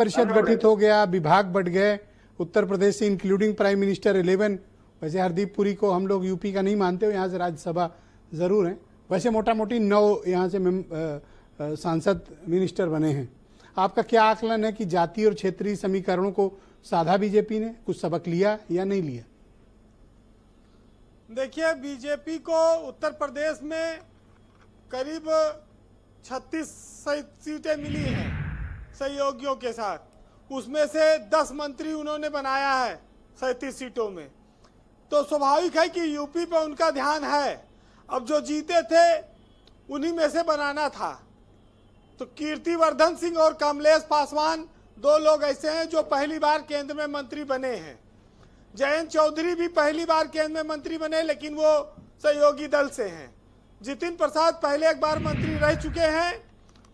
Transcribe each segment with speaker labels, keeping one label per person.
Speaker 1: परिषद गठित हो गया, विभाग बढ़ गए उत्तर प्रदेश से, इंक्लूडिंग प्राइम मिनिस्टर 11। वैसे हरदीप पुरी को हम लोग यूपी का नहीं मानते हो, यहाँ से राज्यसभा जरूर हैं। वैसे मोटा मोटी 9 यहाँ से सांसद मिनिस्टर बने हैं। आपका क्या आकलन है कि जातीय और क्षेत्रीय समीकरणों को साधा बीजेपी ने, कुछ सबक लिया या नहीं लिया?
Speaker 2: देखिए, बीजेपी को उत्तर प्रदेश में करीब 36 सीटें मिली हैं सहयोगियों के साथ। उसमें से 10 मंत्री उन्होंने बनाया है 37 सीटों में। तो स्वाभाविक है कि यूपी पे उनका ध्यान है। अब जो जीते थे उन्हीं में से बनाना था। तो कीर्तिवर्धन सिंह और कमलेश पासवान 2 लोग ऐसे हैं जो पहली बार केंद्र में मंत्री बने हैं। जयंत चौधरी भी पहली बार केंद्र में मंत्री बने, लेकिन वो सहयोगी दल से हैं। जितिन प्रसाद पहले एक बार मंत्री रह चुके हैं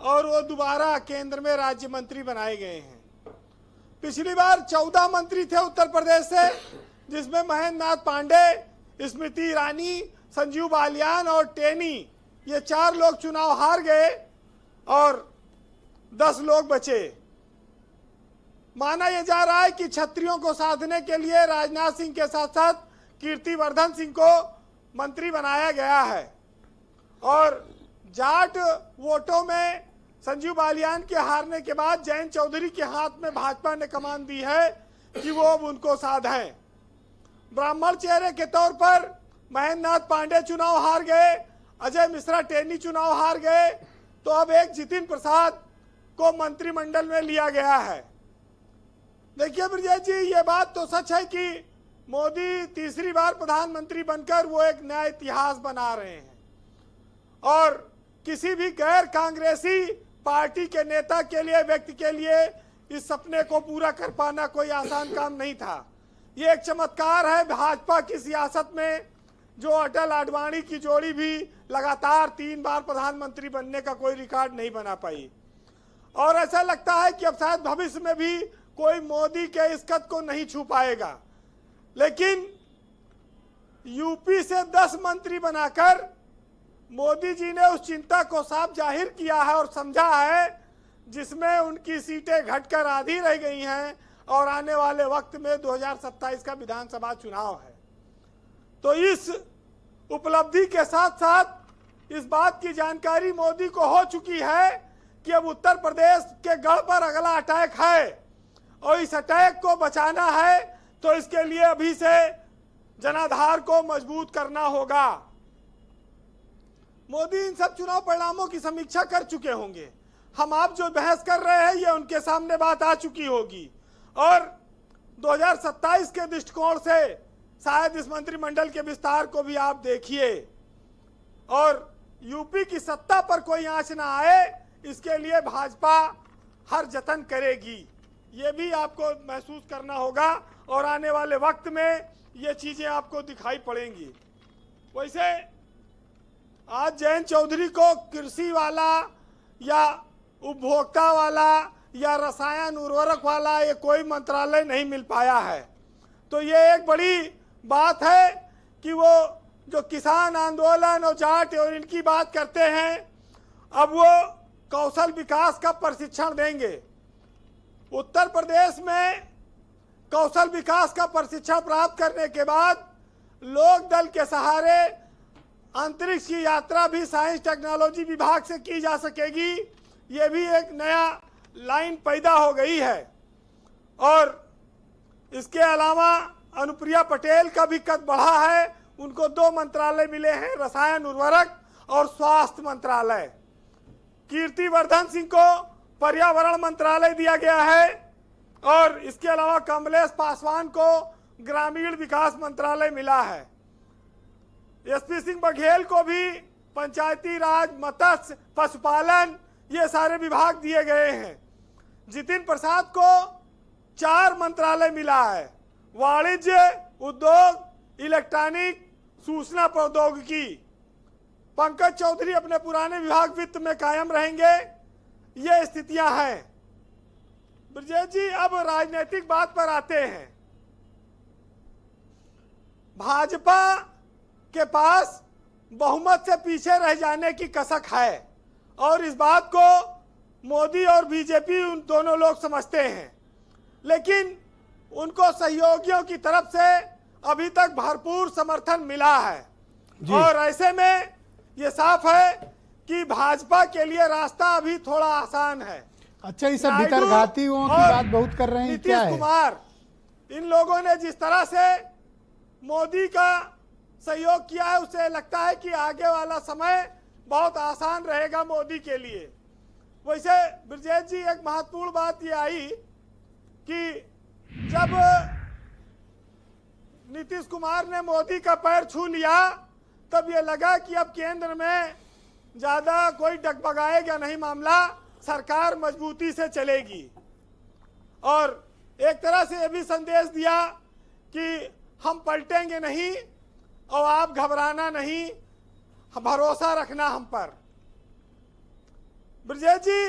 Speaker 2: और वो दोबारा केंद्र में राज्य मंत्री बनाए गए हैं। पिछली बार 14 मंत्री थे उत्तर प्रदेश से, जिसमें महेंद्र नाथ पांडे, स्मृति ईरानी, संजीव बालियान और टेनी, ये 4 लोग चुनाव हार गए और 10 लोग बचे। माना यह जा रहा है कि क्षत्रियों को साधने के लिए राजनाथ सिंह के साथ साथ कीर्तिवर्धन सिंह को मंत्री बनाया गया है। और जाट वोटों में संजीव बालियान के हारने के बाद जयंत चौधरी के हाथ में भाजपा ने कमान दी है कि वो अब उनको साधें। ब्राह्मण चेहरे के तौर पर महेंद्र नाथ पांडे चुनाव हार गए, अजय मिश्रा टेनी चुनाव हार गए, तो अब एक जितिन प्रसाद को मंत्रिमंडल में लिया गया है। देखिए ब्रजेश जी, ये बात तो सच है कि मोदी तीसरी बार प्रधानमंत्री बनकर वो एक नया इतिहास बना रहे हैं। और किसी भी गैर कांग्रेसी पार्टी के नेता के लिए, व्यक्ति के लिए इस सपने को पूरा कर पाना कोई आसान काम नहीं था। ये एक चमत्कार है भाजपा की सियासत में, जो अटल आडवाणी की जोड़ी भी लगातार 3 बार प्रधानमंत्री बनने का कोई रिकॉर्ड नहीं बना पाई। और ऐसा लगता है कि अब शायद भविष्य में भी कोई मोदी के इस कद को नहीं छू पाएगा। लेकिन यूपी से 10 मंत्री बनाकर मोदी जी ने उस चिंता को साफ जाहिर किया है और समझा है जिसमें उनकी सीटें घटकर आधी रह गई हैं और आने वाले वक्त में 2027 का विधानसभा चुनाव है। तो इस उपलब्धि के साथ साथ इस बात की जानकारी मोदी को हो चुकी है कि अब उत्तर प्रदेश के गढ़ पर अगला अटैक है और इस अटैक को बचाना है तो इसके लिए अभी से जनाधार को मजबूत करना होगा। मोदी इन सब चुनाव परिणामों की समीक्षा कर चुके होंगे। हम आप जो बहस कर रहे हैं ये उनके सामने बात आ चुकी होगी और 2027 के दृष्टिकोण से शायद इस मंत्रिमंडल के विस्तार को भी आप देखिए और यूपी की सत्ता पर कोई आंच ना आए, इसके लिए भाजपा हर जतन करेगी। ये भी आपको महसूस करना होगा और आने वाले वक्त में ये चीजें आपको दिखाई पड़ेंगी। वैसे आज जयंत चौधरी को कृषि वाला या उपभोक्ता वाला या रसायन उर्वरक वाला ये कोई मंत्रालय नहीं मिल पाया है। तो ये एक बड़ी बात है कि वो जो किसान आंदोलन और जाट और इनकी बात करते हैं, अब वो कौशल विकास का प्रशिक्षण देंगे। उत्तर प्रदेश में कौशल विकास का प्रशिक्षण प्राप्त करने के बाद लोक दल के सहारे अंतरिक्ष की यात्रा भी साइंस टेक्नोलॉजी विभाग से की जा सकेगी। ये भी एक नया लाइन पैदा हो गई है। और इसके अलावा अनुप्रिया पटेल का भी कद बढ़ा है, उनको 2 मंत्रालय मिले हैं, रसायन उर्वरक और स्वास्थ्य मंत्रालय। कीर्तिवर्धन सिंह को पर्यावरण मंत्रालय दिया गया है और इसके अलावा कमलेश पासवान को ग्रामीण विकास मंत्रालय मिला है। एसपी सिंह बघेल को भी पंचायती राज, मत्स्य, पशुपालन ये सारे विभाग दिए गए हैं। जितिन प्रसाद को 4 मंत्रालय मिला है, वाणिज्य, उद्योग, इलेक्ट्रॉनिक, सूचना प्रौद्योगिकी। पंकज चौधरी अपने पुराने विभाग वित्त में कायम रहेंगे। ये स्थितियां हैं। ब्रजेश जी, अब राजनीतिक बात पर आते हैं। भाजपा के पास बहुमत से पीछे रह जाने की कसक है और इस बात को मोदी और बीजेपी उन दोनों लोग समझते हैं, लेकिन उनको सहयोगियों की तरफ से अभी तक भरपूर समर्थन मिला है। और ऐसे में ये साफ है कि भाजपा के लिए रास्ता अभी थोड़ा आसान है।
Speaker 1: अच्छा, ये सब भीतरघातियों की बात बहुत कर रहे हैं, क्या
Speaker 2: नीतीश
Speaker 1: है?
Speaker 2: कुमार, इन लोगों ने जिस तरह से मोदी का सहयोग किया है, उससे लगता है कि आगे वाला समय बहुत आसान रहेगा मोदी के लिए। वैसे ब्रजेश जी, एक महत्वपूर्ण बात ये आई कि जब नीतीश कुमार ने मोदी का पैर छू लिया, तब ये लगा कि अब केंद्र में ज्यादा कोई डगमगाएगा नहीं मामला, सरकार मजबूती से चलेगी। और एक तरह से ये भी संदेश दिया कि हम पलटेंगे नहीं और आप घबराना नहीं, भरोसा रखना हम पर। ब्रजेश जी,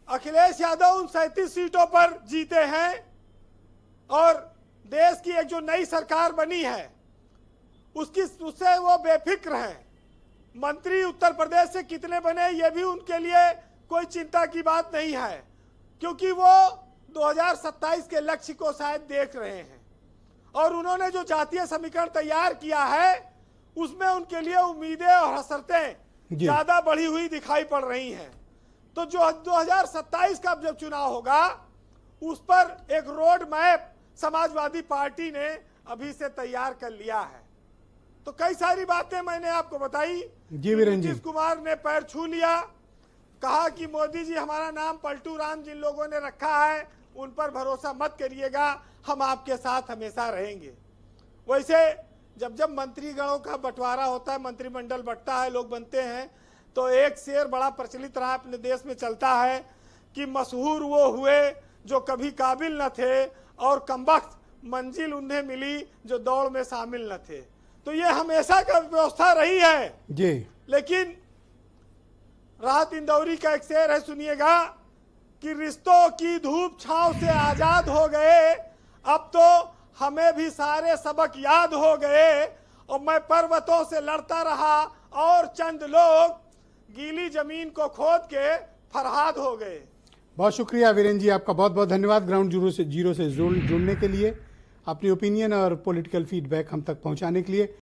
Speaker 2: अखिलेश यादव उन 37 सीटों पर जीते हैं और देश की एक जो नई सरकार बनी है उससे वो बेफिक्र हैं। मंत्री उत्तर प्रदेश से कितने बने ये भी उनके लिए कोई चिंता की बात नहीं है, क्योंकि वो 2027 के लक्ष्य को शायद देख रहे हैं। और उन्होंने जो जातीय समीकरण तैयार किया है उसमें उनके लिए उम्मीदें और हसरतें ज्यादा बढ़ी हुई दिखाई पड़ रही हैं। तो जो 2027 का जब चुनाव होगा उस पर एक रोड मैप समाजवादी पार्टी ने अभी से तैयार कर लिया है। तो कई सारी बातें मैंने आपको बताई। नीतीश कुमार ने पैर छू लिया, कहा कि मोदी जी हमारा नाम पलटू राम जिन लोगों ने रखा है उन पर भरोसा मत करिएगा, हम आपके साथ हमेशा रहेंगे। वैसे जब जब मंत्रीगणों का बंटवारा होता है, मंत्रिमंडल बंटता है, लोग बनते हैं, तो एक शेर बड़ा प्रचलित रहा अपने देश में चलता है कि मशहूर वो हुए जो कभी काबिल न थे और कमबख्त मंजिल उन्हें मिली जो दौड़ में शामिल न थे। तो ये हमेशा का व्यवस्था रही है
Speaker 1: जी।
Speaker 2: लेकिन राहत इंदौरी का एक शेर है, सुनिएगा कि रिश्तों की धूप छांव से आजाद हो गए, अब तो हमें भी सारे सबक याद हो गए, और मैं पर्वतों से लड़ता रहा और चंद लोग गीली जमीन को खोद के फरहाद हो गए।
Speaker 1: बहुत शुक्रिया वीरेंद्र जी, आपका बहुत बहुत धन्यवाद ग्राउंड जीरो से जुड़ने के लिए, अपनी ओपिनियन और पॉलिटिकल फीडबैक हम तक पहुंचाने के लिए।